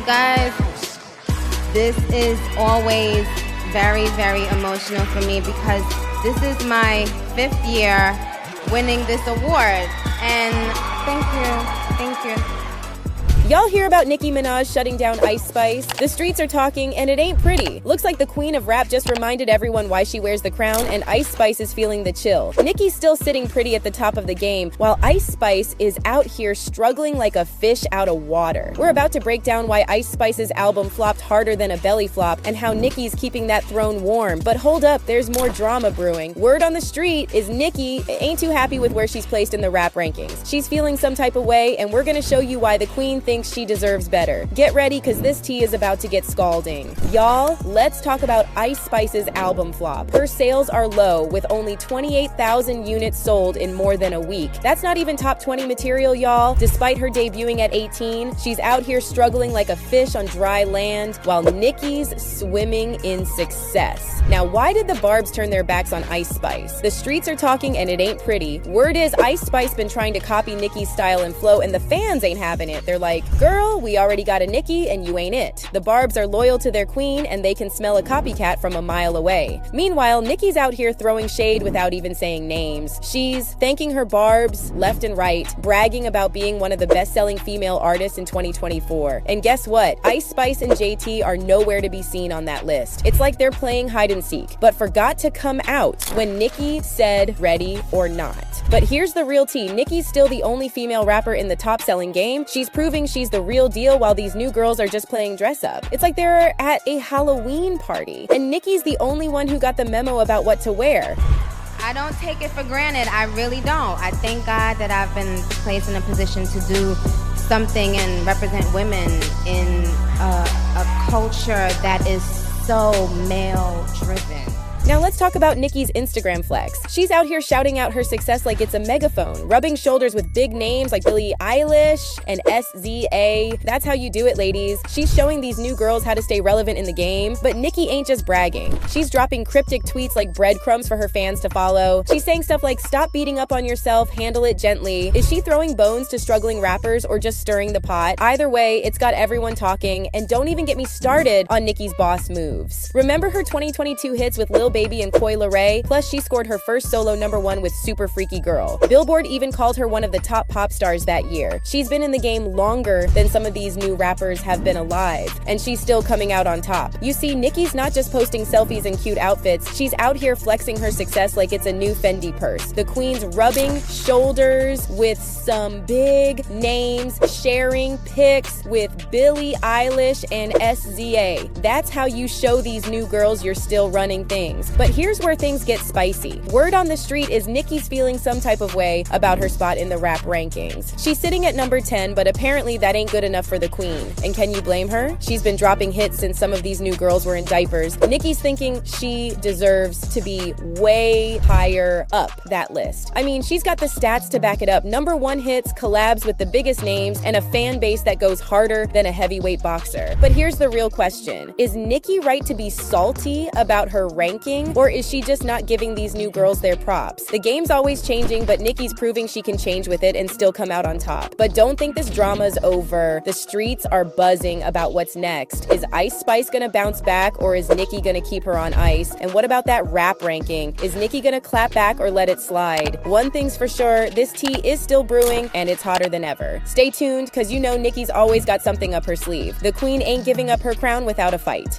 Guys, this is always very, very emotional for me because this is my 5th year winning this award. And thank you. Y'all hear about Nicki Minaj shutting down Ice Spice? The streets are talking, and it ain't pretty. Looks like the queen of rap just reminded everyone why she wears the crown, and Ice Spice is feeling the chill. Nicki's still sitting pretty at the top of the game, while Ice Spice is out here struggling like a fish out of water. We're about to break down why Ice Spice's album flopped harder than a belly flop, and how Nicki's keeping that throne warm. But hold up, there's more drama brewing. Word on the street is Nicki ain't too happy with where she's placed in the rap rankings. She's feeling some type of way, and we're gonna show you why the queen thinks she deserves better. Get ready, cause this tea is about to get scalding. Y'all, let's talk about Ice Spice's album flop. Her sales are low, with only 28,000 units sold in more than a week. That's not even top 20 material, y'all. Despite her debuting at 18, she's out here struggling like a fish on dry land, while Nicki's swimming in success. Now, why did the Barbs turn their backs on Ice Spice? The streets are talking, and it ain't pretty. Word is Ice Spice been trying to copy Nicki's style and flow, and the fans ain't having it. They're like, girl, we already got a Nicki and you ain't it. The Barbs are loyal to their queen and they can smell a copycat from a mile away. Meanwhile, Nicki's out here throwing shade without even saying names. She's thanking her Barbs left and right, bragging about being one of the best-selling female artists in 2024. And guess what? Ice Spice and JT are nowhere to be seen on that list. It's like they're playing hide and seek, but forgot to come out when Nicki said ready or not. But here's the real tea. Nicki's still the only female rapper in the top-selling game. She's proving she's the real deal while these new girls are just playing dress up. It's like they're at a Halloween party. And Nicki's the only one who got the memo about what to wear. I don't take it for granted. I really don't. I thank God that I've been placed in a position to do something and represent women in a culture that is so male-driven. Now let's talk about Nicki's Instagram flex. She's out here shouting out her success like it's a megaphone, rubbing shoulders with big names like Billie Eilish and SZA. That's how you do it, ladies. She's showing these new girls how to stay relevant in the game, but Nicki ain't just bragging. She's dropping cryptic tweets like breadcrumbs for her fans to follow. She's saying stuff like, stop beating up on yourself, handle it gently. Is she throwing bones to struggling rappers or just stirring the pot? Either way, it's got everyone talking, and don't even get me started on Nicki's boss moves. Remember her 2022 hits with Lil Baby and Coi Leray? Plus, she scored her first solo #1 with Super Freaky Girl. Billboard even called her one of the top pop stars that year. She's been in the game longer than some of these new rappers have been alive, and she's still coming out on top. You see, Nicki's not just posting selfies in cute outfits, she's out here flexing her success like it's a new Fendi purse. The queen's rubbing shoulders with some big names, sharing pics with Billie Eilish and SZA. That's how you show these new girls you're still running things. But here's where things get spicy. Word on the street is Nicki's feeling some type of way about her spot in the rap rankings. She's sitting at number 10, but apparently that ain't good enough for the queen. And can you blame her? She's been dropping hits since some of these new girls were in diapers. Nicki's thinking she deserves to be way higher up that list. I mean, she's got the stats to back it up. #1 hits, collabs with the biggest names, and a fan base that goes harder than a heavyweight boxer. But here's the real question. Is Nicki right to be salty about her ranking? Or is she just not giving these new girls their props? The game's always changing, but Nicki's proving she can change with it and still come out on top. But don't think this drama's over. The streets are buzzing about what's next. Is Ice Spice gonna bounce back, or is Nicki gonna keep her on ice? And what about that rap ranking? Is Nicki gonna clap back or let it slide? One thing's for sure, this tea is still brewing and it's hotter than ever. Stay tuned, cause you know Nicki's always got something up her sleeve. The queen ain't giving up her crown without a fight.